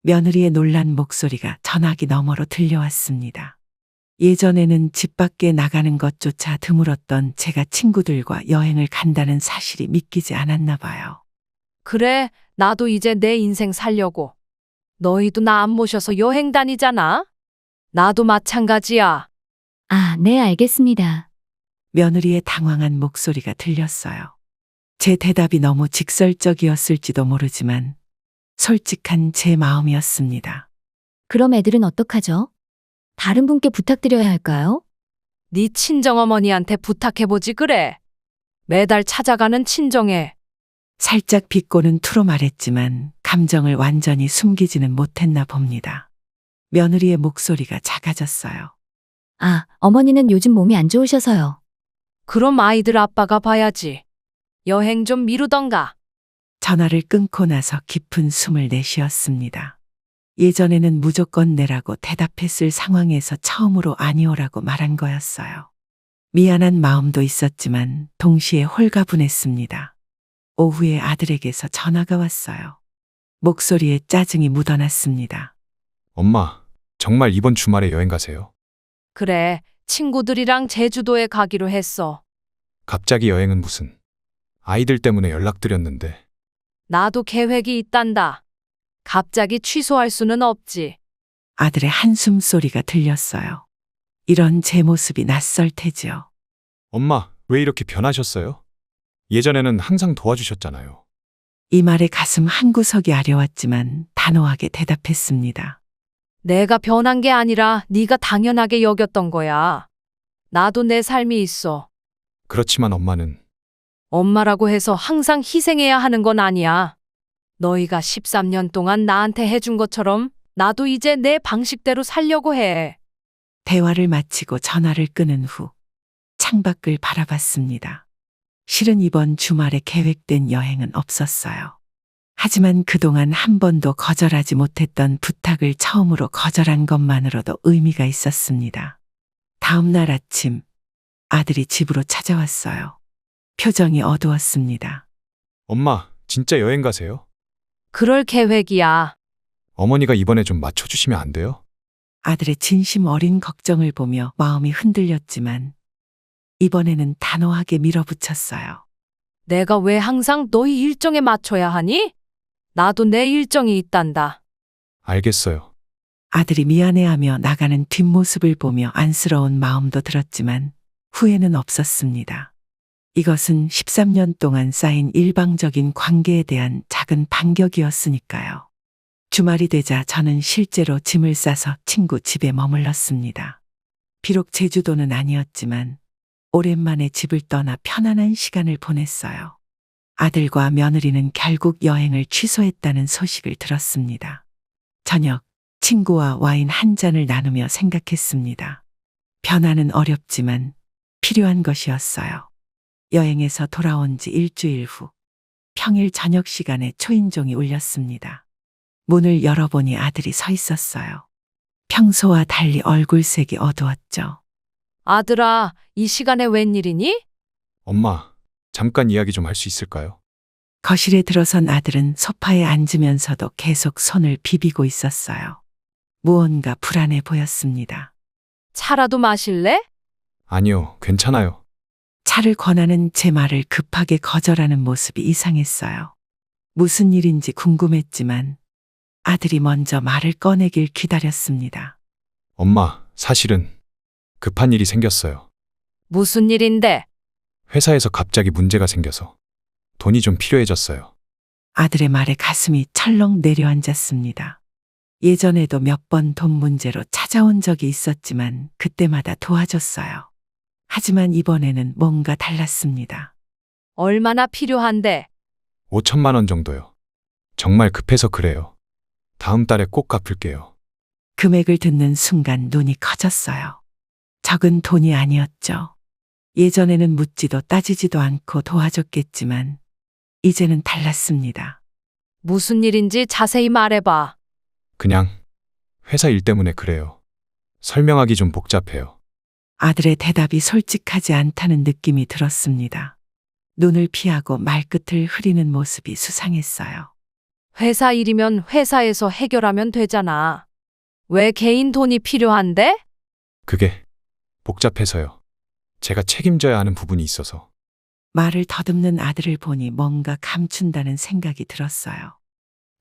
며느리의 놀란 목소리가 전화기 너머로 들려왔습니다. 예전에는 집 밖에 나가는 것조차 드물었던 제가 친구들과 여행을 간다는 사실이 믿기지 않았나 봐요. 그래, 나도 이제 내 인생 살려고. 너희도 나 안 모셔서 여행 다니잖아? 나도 마찬가지야. 아, 네, 알겠습니다. 며느리의 당황한 목소리가 들렸어요. 제 대답이 너무 직설적이었을지도 모르지만 솔직한 제 마음이었습니다. 그럼 애들은 어떡하죠? 다른 분께 부탁드려야 할까요? 네 친정어머니한테 부탁해보지 그래. 매달 찾아가는 친정에. 살짝 비꼬는 투로 말했지만 감정을 완전히 숨기지는 못했나 봅니다. 며느리의 목소리가 작아졌어요. 아, 어머니는 요즘 몸이 안 좋으셔서요. 그럼 아이들 아빠가 봐야지. 여행 좀 미루던가. 전화를 끊고 나서 깊은 숨을 내쉬었습니다. 예전에는 무조건 내라고 대답했을 상황에서 처음으로 아니오라고 말한 거였어요. 미안한 마음도 있었지만 동시에 홀가분했습니다. 오후에 아들에게서 전화가 왔어요. 목소리에 짜증이 묻어났습니다. 엄마, 정말 이번 주말에 여행 가세요? 그래, 친구들이랑 제주도에 가기로 했어. 갑자기 여행은 무슨? 아이들 때문에 연락드렸는데. 나도 계획이 있단다. 갑자기 취소할 수는 없지. 아들의 한숨 소리가 들렸어요. 이런 제 모습이 낯설 테지요. 엄마, 왜 이렇게 변하셨어요? 예전에는 항상 도와주셨잖아요. 이 말에 가슴 한구석이 아려왔지만 단호하게 대답했습니다. 내가 변한 게 아니라 네가 당연하게 여겼던 거야. 나도 내 삶이 있어. 그렇지만 엄마는 엄마라고 해서 항상 희생해야 하는 건 아니야. 너희가 13년 동안 나한테 해준 것처럼 나도 이제 내 방식대로 살려고 해. 대화를 마치고 전화를 끊은 후 창밖을 바라봤습니다. 실은 이번 주말에 계획된 여행은 없었어요. 하지만 그동안 한 번도 거절하지 못했던 부탁을 처음으로 거절한 것만으로도 의미가 있었습니다. 다음 날 아침 아들이 집으로 찾아왔어요. 표정이 어두웠습니다. 엄마, 진짜 여행 가세요? 그럴 계획이야. 어머니가 이번에 좀 맞춰주시면 안 돼요? 아들의 진심 어린 걱정을 보며 마음이 흔들렸지만 이번에는 단호하게 밀어붙였어요. 내가 왜 항상 너희 일정에 맞춰야 하니? 나도 내 일정이 있단다. 알겠어요. 아들이 미안해하며 나가는 뒷모습을 보며 안쓰러운 마음도 들었지만 후회는 없었습니다. 이것은 13년 동안 쌓인 일방적인 관계에 대한 작은 반격이었으니까요. 주말이 되자 저는 실제로 짐을 싸서 친구 집에 머물렀습니다. 비록 제주도는 아니었지만 오랜만에 집을 떠나 편안한 시간을 보냈어요. 아들과 며느리는 결국 여행을 취소했다는 소식을 들었습니다. 저녁, 친구와 와인 한 잔을 나누며 생각했습니다. 변화는 어렵지만 필요한 것이었어요. 여행에서 돌아온 지 일주일 후, 평일 저녁 시간에 초인종이 울렸습니다. 문을 열어보니 아들이 서 있었어요. 평소와 달리 얼굴색이 어두웠죠. 아들아, 이 시간에 웬일이니? 엄마, 잠깐 이야기 좀 할 수 있을까요? 거실에 들어선 아들은 소파에 앉으면서도 계속 손을 비비고 있었어요. 무언가 불안해 보였습니다. 차라도 마실래? 아니요, 괜찮아요. 차를 권하는 제 말을 급하게 거절하는 모습이 이상했어요. 무슨 일인지 궁금했지만 아들이 먼저 말을 꺼내길 기다렸습니다. 엄마, 사실은 급한 일이 생겼어요. 무슨 일인데? 회사에서 갑자기 문제가 생겨서 돈이 좀 필요해졌어요. 아들의 말에 가슴이 철렁 내려앉았습니다. 예전에도 몇 번 돈 문제로 찾아온 적이 있었지만 그때마다 도와줬어요. 하지만 이번에는 뭔가 달랐습니다. 얼마나 필요한데? 5천만 원 정도요. 정말 급해서 그래요. 다음 달에 꼭 갚을게요. 금액을 듣는 순간 눈이 커졌어요. 적은 돈이 아니었죠. 예전에는 묻지도 따지지도 않고 도와줬겠지만 이제는 달랐습니다. 무슨 일인지 자세히 말해봐. 그냥 회사 일 때문에 그래요. 설명하기 좀 복잡해요. 아들의 대답이 솔직하지 않다는 느낌이 들었습니다. 눈을 피하고 말끝을 흐리는 모습이 수상했어요. 회사 일이면 회사에서 해결하면 되잖아. 왜 개인 돈이 필요한데? 그게 복잡해서요. 제가 책임져야 하는 부분이 있어서. 말을 더듬는 아들을 보니 뭔가 감춘다는 생각이 들었어요.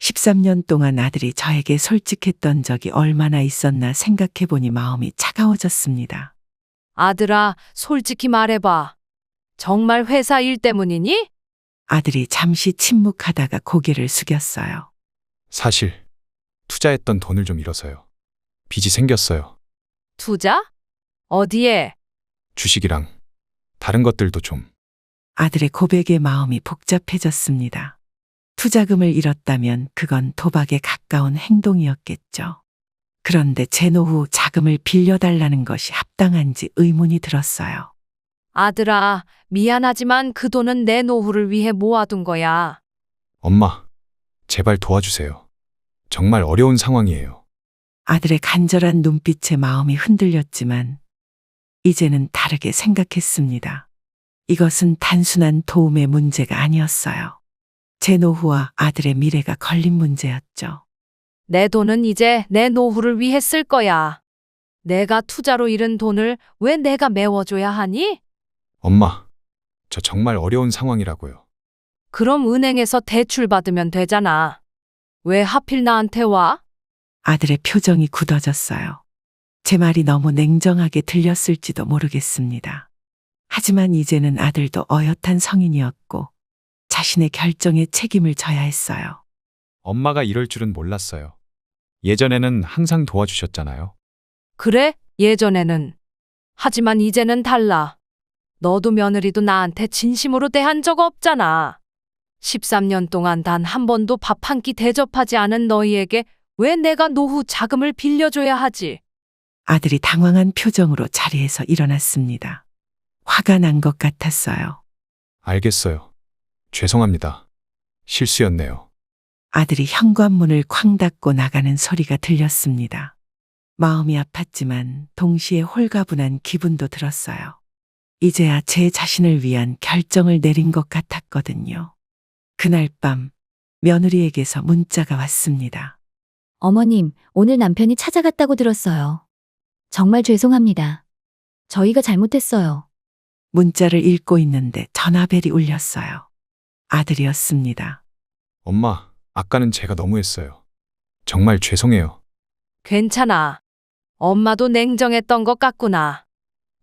13년 동안 아들이 저에게 솔직했던 적이 얼마나 있었나 생각해보니 마음이 차가워졌습니다. 아들아, 솔직히 말해봐. 정말 회사 일 때문이니? 아들이 잠시 침묵하다가 고개를 숙였어요. 사실 투자했던 돈을 좀 잃어서요. 빚이 생겼어요. 투자? 어디에? 주식이랑 다른 것들도 좀. 아들의 고백에 마음이 복잡해졌습니다. 투자금을 잃었다면 그건 도박에 가까운 행동이었겠죠. 그런데 제 노후 자금을 빌려달라는 것이 합당한지 의문이 들었어요. 아들아, 미안하지만 그 돈은 내 노후를 위해 모아둔 거야. 엄마, 제발 도와주세요. 정말 어려운 상황이에요. 아들의 간절한 눈빛에 마음이 흔들렸지만 이제는 다르게 생각했습니다. 이것은 단순한 도움의 문제가 아니었어요. 제 노후와 아들의 미래가 걸린 문제였죠. 내 돈은 이제 내 노후를 위해 쓸 거야. 내가 투자로 잃은 돈을 왜 내가 메워줘야 하니? 엄마, 저 정말 어려운 상황이라고요. 그럼 은행에서 대출 받으면 되잖아. 왜 하필 나한테 와? 아들의 표정이 굳어졌어요. 제 말이 너무 냉정하게 들렸을지도 모르겠습니다. 하지만 이제는 아들도 어엿한 성인이었고 자신의 결정에 책임을 져야 했어요. 엄마가 이럴 줄은 몰랐어요. 예전에는 항상 도와주셨잖아요. 그래, 예전에는. 하지만 이제는 달라. 너도 며느리도 나한테 진심으로 대한 적 없잖아. 13년 동안 단 한 번도 밥 한 끼 대접하지 않은 너희에게 왜 내가 노후 자금을 빌려줘야 하지? 아들이 당황한 표정으로 자리에서 일어났습니다. 화가 난 것 같았어요. 알겠어요. 죄송합니다. 실수였네요. 아들이 현관문을 쾅 닫고 나가는 소리가 들렸습니다. 마음이 아팠지만 동시에 홀가분한 기분도 들었어요. 이제야 제 자신을 위한 결정을 내린 것 같았거든요. 그날 밤 며느리에게서 문자가 왔습니다. 어머님, 오늘 남편이 찾아갔다고 들었어요. 정말 죄송합니다. 저희가 잘못했어요. 문자를 읽고 있는데 전화벨이 울렸어요. 아들이었습니다. 엄마, 아까는 제가 너무했어요. 정말 죄송해요. 괜찮아. 엄마도 냉정했던 것 같구나.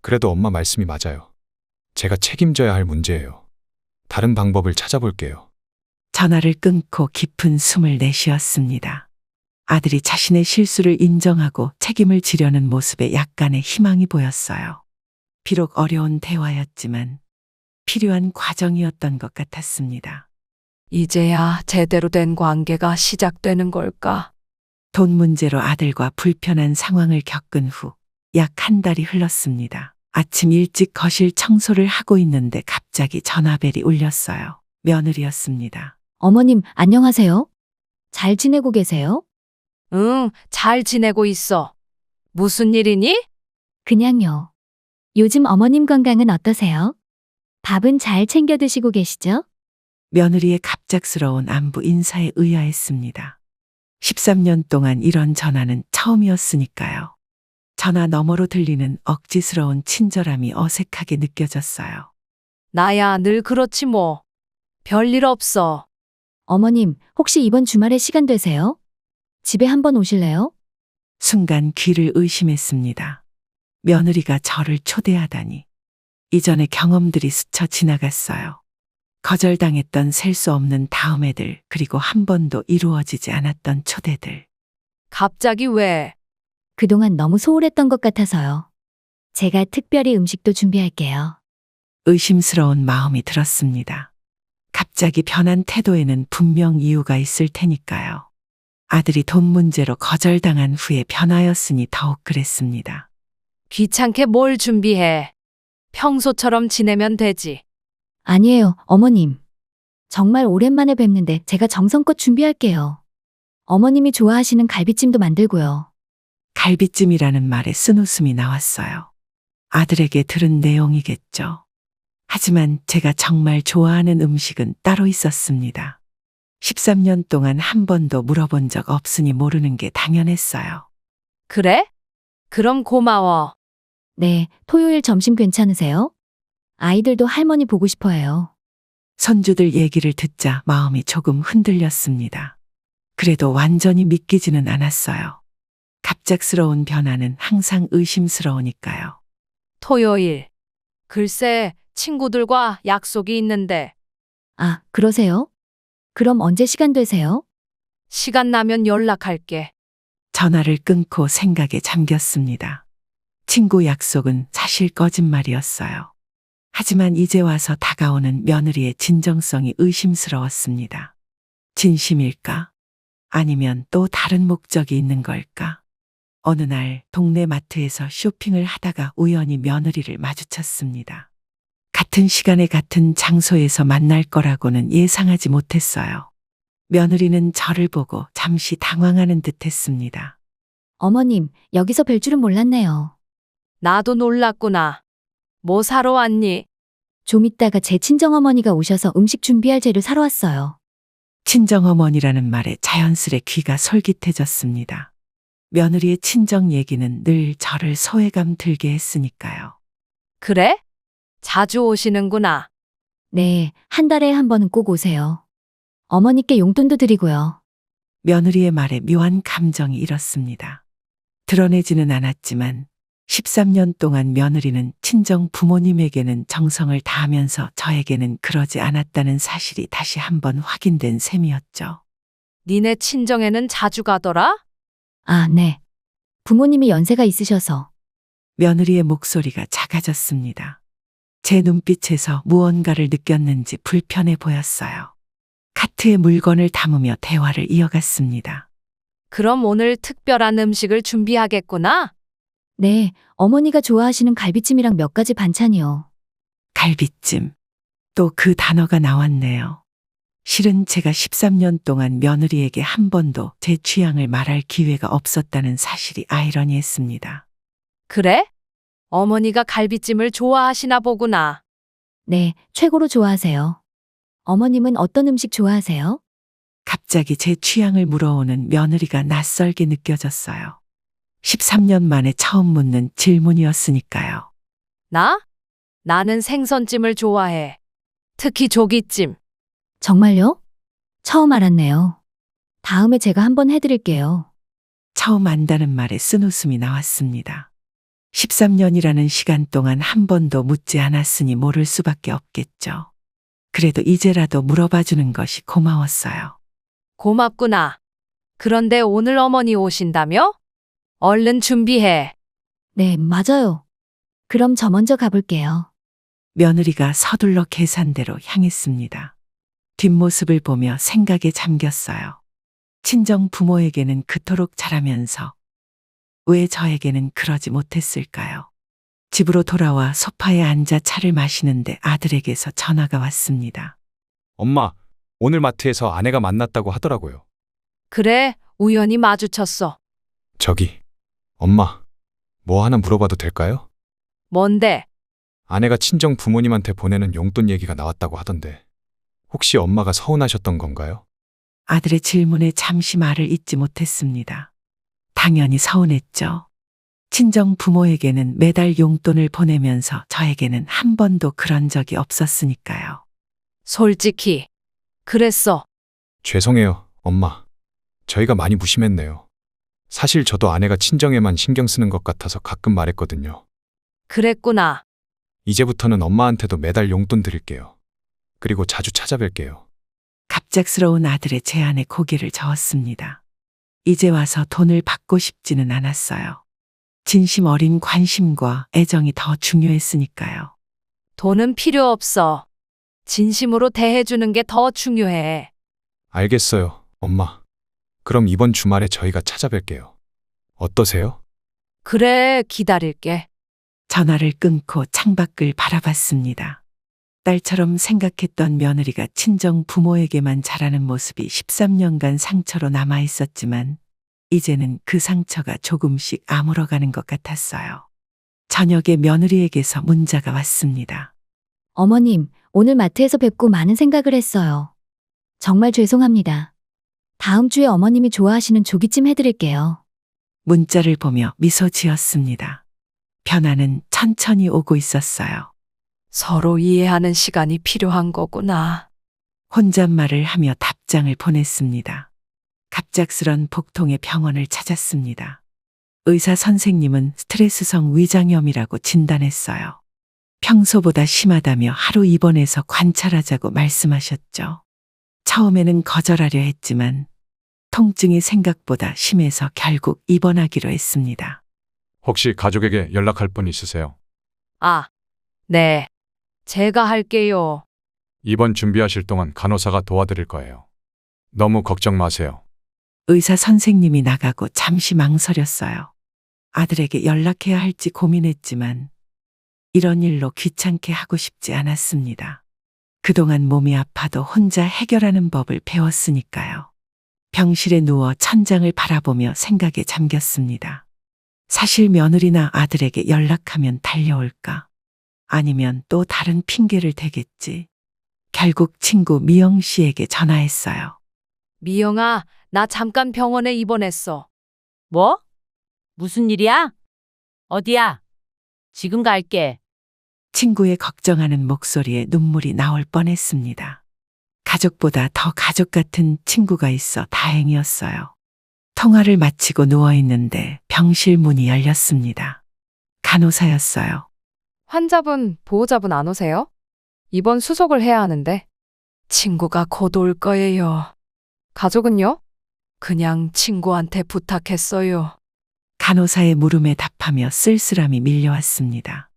그래도 엄마 말씀이 맞아요. 제가 책임져야 할 문제예요. 다른 방법을 찾아볼게요. 전화를 끊고 깊은 숨을 내쉬었습니다. 아들이 자신의 실수를 인정하고 책임을 지려는 모습에 약간의 희망이 보였어요. 비록 어려운 대화였지만 필요한 과정이었던 것 같았습니다. 이제야 제대로 된 관계가 시작되는 걸까? 돈 문제로 아들과 불편한 상황을 겪은 후 약 한 달이 흘렀습니다. 아침 일찍 거실 청소를 하고 있는데 갑자기 전화벨이 울렸어요. 며느리였습니다. 어머님, 안녕하세요? 잘 지내고 계세요? 응, 잘 지내고 있어. 무슨 일이니? 그냥요. 요즘 어머님 건강은 어떠세요? 밥은 잘 챙겨 드시고 계시죠? 며느리의 갑작스러운 안부 인사에 의아했습니다. 13년 동안 이런 전화는 처음이었으니까요. 전화 너머로 들리는 억지스러운 친절함이 어색하게 느껴졌어요. 나야 늘 그렇지 뭐. 별일 없어. 어머님, 혹시 이번 주말에 시간 되세요? 집에 한번 오실래요? 순간 귀를 의심했습니다. 며느리가 저를 초대하다니. 이전의 경험들이 스쳐 지나갔어요. 거절당했던 셀 수 없는 다음해들, 그리고 한 번도 이루어지지 않았던 초대들. 갑자기 왜? 그동안 너무 소홀했던 것 같아서요. 제가 특별히 음식도 준비할게요. 의심스러운 마음이 들었습니다. 갑자기 변한 태도에는 분명 이유가 있을 테니까요. 아들이 돈 문제로 거절당한 후에 변하였으니 더욱 그랬습니다. 귀찮게 뭘 준비해. 평소처럼 지내면 되지. 아니에요, 어머님. 정말 오랜만에 뵙는데 제가 정성껏 준비할게요. 어머님이 좋아하시는 갈비찜도 만들고요. 갈비찜이라는 말에 쓴웃음이 나왔어요. 아들에게 들은 내용이겠죠. 하지만 제가 정말 좋아하는 음식은 따로 있었습니다. 13년 동안 한 번도 물어본 적 없으니 모르는 게 당연했어요. 그래? 그럼 고마워. 네, 토요일 점심 괜찮으세요? 아이들도 할머니 보고 싶어 해요. 손주들 얘기를 듣자 마음이 조금 흔들렸습니다. 그래도 완전히 믿기지는 않았어요. 갑작스러운 변화는 항상 의심스러우니까요. 토요일. 글쎄, 친구들과 약속이 있는데 아, 그러세요? 그럼 언제 시간 되세요? 시간 나면 연락할게. 전화를 끊고 생각에 잠겼습니다. 친구 약속은 사실 거짓말이었어요. 하지만 이제 와서 다가오는 며느리의 진정성이 의심스러웠습니다. 진심일까? 아니면 또 다른 목적이 있는 걸까? 어느 날 동네 마트에서 쇼핑을 하다가 우연히 며느리를 마주쳤습니다. 같은 시간에 같은 장소에서 만날 거라고는 예상하지 못했어요. 며느리는 저를 보고 잠시 당황하는 듯 했습니다. 어머님, 여기서 뵐 줄은 몰랐네요. 나도 놀랐구나. 뭐 사러 왔니? 좀 이따가 제 친정어머니가 오셔서 음식 준비할 재료 사러 왔어요. 친정어머니라는 말에 자연스레 귀가 솔깃해졌습니다. 며느리의 친정 얘기는 늘 저를 소외감 들게 했으니까요. 그래? 자주 오시는구나. 네, 한 달에 한 번은 꼭 오세요. 어머니께 용돈도 드리고요. 며느리의 말에 묘한 감정이 일었습니다. 드러내지는 않았지만 13년 동안 며느리는 친정 부모님에게는 정성을 다하면서 저에게는 그러지 않았다는 사실이 다시 한번 확인된 셈이었죠. 니네 친정에는 자주 가더라? 아, 네. 부모님이 연세가 있으셔서. 며느리의 목소리가 작아졌습니다. 제 눈빛에서 무언가를 느꼈는지 불편해 보였어요. 카트에 물건을 담으며 대화를 이어갔습니다. 그럼 오늘 특별한 음식을 준비하겠구나? 네, 어머니가 좋아하시는 갈비찜이랑 몇 가지 반찬이요. 갈비찜. 또 그 단어가 나왔네요. 실은 제가 13년 동안 며느리에게 한 번도 제 취향을 말할 기회가 없었다는 사실이 아이러니했습니다. 그래? 어머니가 갈비찜을 좋아하시나 보구나. 네, 최고로 좋아하세요. 어머님은 어떤 음식 좋아하세요? 갑자기 제 취향을 물어오는 며느리가 낯설게 느껴졌어요. 13년 만에 처음 묻는 질문이었으니까요. 나? 나는 생선찜을 좋아해. 특히 조기찜. 정말요? 처음 알았네요. 다음에 제가 한번 해드릴게요. 처음 안다는 말에 쓴웃음이 나왔습니다. 13년이라는 시간 동안 한 번도 묻지 않았으니 모를 수밖에 없겠죠. 그래도 이제라도 물어봐 주는 것이 고마웠어요. 고맙구나. 그런데 오늘 어머니 오신다며? 얼른 준비해. 네, 맞아요. 그럼 저 먼저 가볼게요. 며느리가 서둘러 계산대로 향했습니다. 뒷모습을 보며 생각에 잠겼어요. 친정 부모에게는 그토록 잘하면서 왜 저에게는 그러지 못했을까요? 집으로 돌아와 소파에 앉아 차를 마시는데 아들에게서 전화가 왔습니다. 엄마, 오늘 마트에서 아내가 만났다고 하더라고요. 그래, 우연히 마주쳤어. 저기, 엄마, 뭐 하나 물어봐도 될까요? 뭔데? 아내가 친정 부모님한테 보내는 용돈 얘기가 나왔다고 하던데 혹시 엄마가 서운하셨던 건가요? 아들의 질문에 잠시 말을 잇지 못했습니다. 당연히 서운했죠. 친정 부모에게는 매달 용돈을 보내면서 저에게는 한 번도 그런 적이 없었으니까요. 솔직히. 그랬어. 죄송해요, 엄마. 저희가 많이 무심했네요. 사실 저도 아내가 친정에만 신경 쓰는 것 같아서 가끔 말했거든요. 그랬구나. 이제부터는 엄마한테도 매달 용돈 드릴게요. 그리고 자주 찾아뵐게요. 갑작스러운 아들의 제안에 고개를 저었습니다. 이제 와서 돈을 받고 싶지는 않았어요. 진심 어린 관심과 애정이 더 중요했으니까요. 돈은 필요 없어. 진심으로 대해주는 게 더 중요해. 알겠어요, 엄마. 그럼 이번 주말에 저희가 찾아뵐게요. 어떠세요? 그래, 기다릴게. 전화를 끊고 창밖을 바라봤습니다. 딸처럼 생각했던 며느리가 친정 부모에게만 잘하는 모습이 13년간 상처로 남아 있었지만 이제는 그 상처가 조금씩 아물어가는 것 같았어요. 저녁에 며느리에게서 문자가 왔습니다. 어머님, 오늘 마트에서 뵙고 많은 생각을 했어요. 정말 죄송합니다. 다음 주에 어머님이 좋아하시는 조기찜 해드릴게요. 문자를 보며 미소 지었습니다. 변화는 천천히 오고 있었어요. 서로 이해하는 시간이 필요한 거구나. 혼잣말을 하며 답장을 보냈습니다. 갑작스런 복통의 병원을 찾았습니다. 의사 선생님은 스트레스성 위장염이라고 진단했어요. 평소보다 심하다며 하루 입원해서 관찰하자고 말씀하셨죠. 처음에는 거절하려 했지만 통증이 생각보다 심해서 결국 입원하기로 했습니다. 혹시 가족에게 연락할 분 있으세요? 아, 네. 제가 할게요. 입원 준비하실 동안 간호사가 도와드릴 거예요. 너무 걱정 마세요. 의사 선생님이 나가고 잠시 망설였어요. 아들에게 연락해야 할지 고민했지만 이런 일로 귀찮게 하고 싶지 않았습니다. 그동안 몸이 아파도 혼자 해결하는 법을 배웠으니까요. 병실에 누워 천장을 바라보며 생각에 잠겼습니다. 사실 며느리나 아들에게 연락하면 달려올까? 아니면 또 다른 핑계를 대겠지. 결국 친구 미영 씨에게 전화했어요. 미영아, 나 잠깐 병원에 입원했어. 뭐? 무슨 일이야? 어디야? 지금 갈게. 친구의 걱정하는 목소리에 눈물이 나올 뻔했습니다. 가족보다 더 가족 같은 친구가 있어 다행이었어요. 통화를 마치고 누워있는데 병실 문이 열렸습니다. 간호사였어요. 환자분, 보호자분 안 오세요? 입원 수속을 해야 하는데. 친구가 곧 올 거예요. 가족은요? 그냥 친구한테 부탁했어요. 간호사의 물음에 답하며 쓸쓸함이 밀려왔습니다.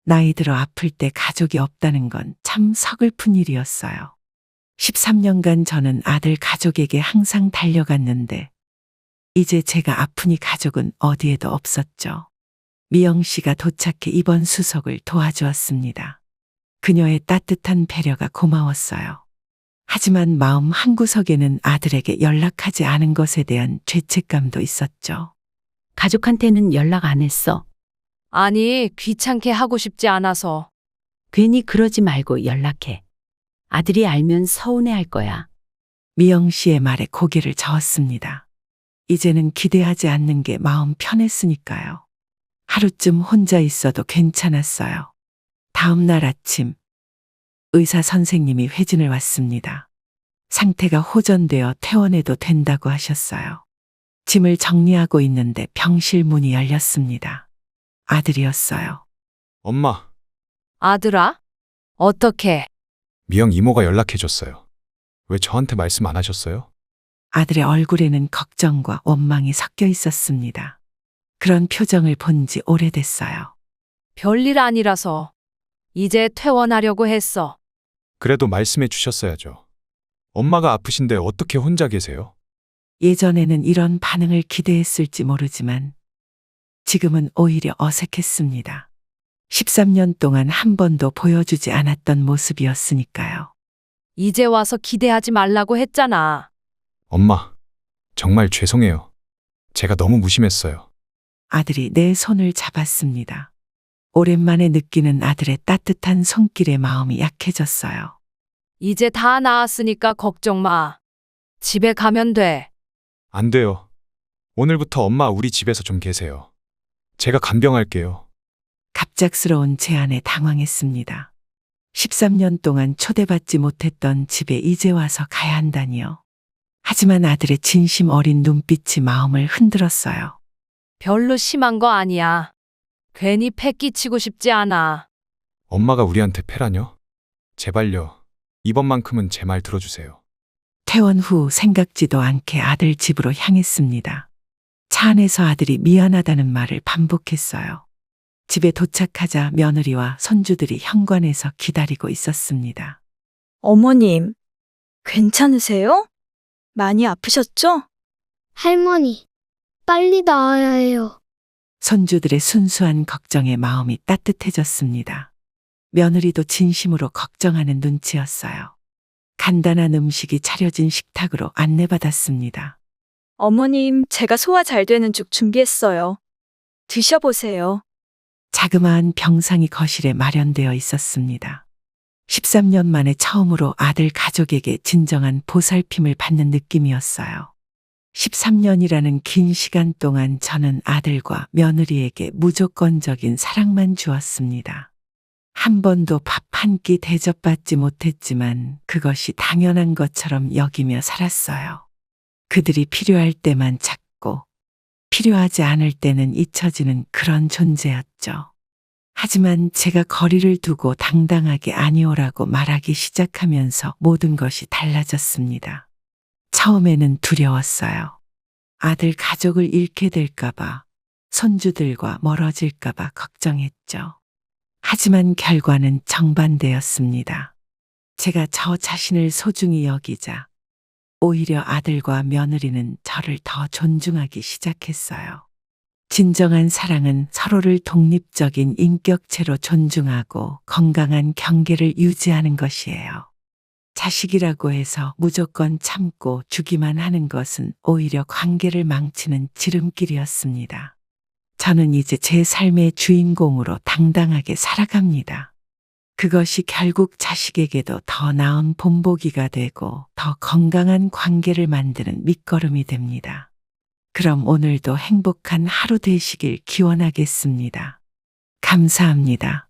나이 들어 아플 때 가족이 없다는 건 참 서글픈 일이었어요. 13년간 저는 아들 가족에게 항상 달려갔는데 이제 제가 아프니 가족은 어디에도 없었죠. 미영 씨가 도착해 입원 수속을 도와주었습니다. 그녀의 따뜻한 배려가 고마웠어요. 하지만 마음 한구석에는 아들에게 연락하지 않은 것에 대한 죄책감도 있었죠. 가족한테는 연락 안 했어. 아니, 귀찮게 하고 싶지 않아서. 괜히 그러지 말고 연락해. 아들이 알면 서운해할 거야. 미영 씨의 말에 고개를 저었습니다. 이제는 기대하지 않는 게 마음 편했으니까요. 하루쯤 혼자 있어도 괜찮았어요. 다음 날 아침, 의사 선생님이 회진을 왔습니다. 상태가 호전되어 퇴원해도 된다고 하셨어요. 짐을 정리하고 있는데 병실 문이 열렸습니다. 아들이었어요. 엄마, 아들아? 어떻게? 미영 이모가 연락해줬어요. 왜 저한테 말씀 안 하셨어요? 아들의 얼굴에는 걱정과 원망이 섞여 있었습니다. 그런 표정을 본 지 오래됐어요. 별일 아니라서. 이제 퇴원하려고 했어. 그래도 말씀해 주셨어야죠. 엄마가 아프신데 어떻게 혼자 계세요? 예전에는 이런 반응을 기대했을지 모르지만 지금은 오히려 어색했습니다. 13년 동안 한 번도 보여주지 않았던 모습이었으니까요. 이제 와서 기대하지 말라고 했잖아. 엄마, 정말 죄송해요. 제가 너무 무심했어요. 아들이 내 손을 잡았습니다. 오랜만에 느끼는 아들의 따뜻한 손길에 마음이 약해졌어요. 이제 다 나았으니까 걱정 마. 집에 가면 돼. 안 돼요. 오늘부터 엄마 우리 집에서 좀 계세요. 제가 간병할게요. 갑작스러운 제안에 당황했습니다. 13년 동안 초대받지 못했던 집에 이제 와서 가야 한다니요. 하지만 아들의 진심 어린 눈빛이 마음을 흔들었어요. 별로 심한 거 아니야. 괜히 패 끼치고 싶지 않아. 엄마가 우리한테 패라뇨? 제발요. 이번만큼은 제 말 들어주세요. 퇴원 후 생각지도 않게 아들 집으로 향했습니다. 차 안에서 아들이 미안하다는 말을 반복했어요. 집에 도착하자 며느리와 손주들이 현관에서 기다리고 있었습니다. 어머님, 괜찮으세요? 많이 아프셨죠? 할머니, 빨리 나와야 해요. 손주들의 순수한 걱정에 마음이 따뜻해졌습니다. 며느리도 진심으로 걱정하는 눈치였어요. 간단한 음식이 차려진 식탁으로 안내받았습니다. 어머님, 제가 소화 잘 되는 죽 준비했어요. 드셔보세요. 자그마한 병상이 거실에 마련되어 있었습니다. 13년 만에 처음으로 아들 가족에게 진정한 보살핌을 받는 느낌이었어요. 13년이라는 긴 시간 동안 저는 아들과 며느리에게 무조건적인 사랑만 주었습니다. 한 번도 밥 한 끼 대접받지 못했지만 그것이 당연한 것처럼 여기며 살았어요. 그들이 필요할 때만 찾고 필요하지 않을 때는 잊혀지는 그런 존재였죠. 하지만 제가 거리를 두고 당당하게 아니오라고 말하기 시작하면서 모든 것이 달라졌습니다. 처음에는 두려웠어요. 아들 가족을 잃게 될까봐, 손주들과 멀어질까봐 걱정했죠. 하지만 결과는 정반대였습니다. 제가 저 자신을 소중히 여기자 오히려 아들과 며느리는 저를 더 존중하기 시작했어요. 진정한 사랑은 서로를 독립적인 인격체로 존중하고 건강한 경계를 유지하는 것이에요. 자식이라고 해서 무조건 참고 주기만 하는 것은 오히려 관계를 망치는 지름길이었습니다. 저는 이제 제 삶의 주인공으로 당당하게 살아갑니다. 그것이 결국 자식에게도 더 나은 본보기가 되고 더 건강한 관계를 만드는 밑거름이 됩니다. 그럼 오늘도 행복한 하루 되시길 기원하겠습니다. 감사합니다.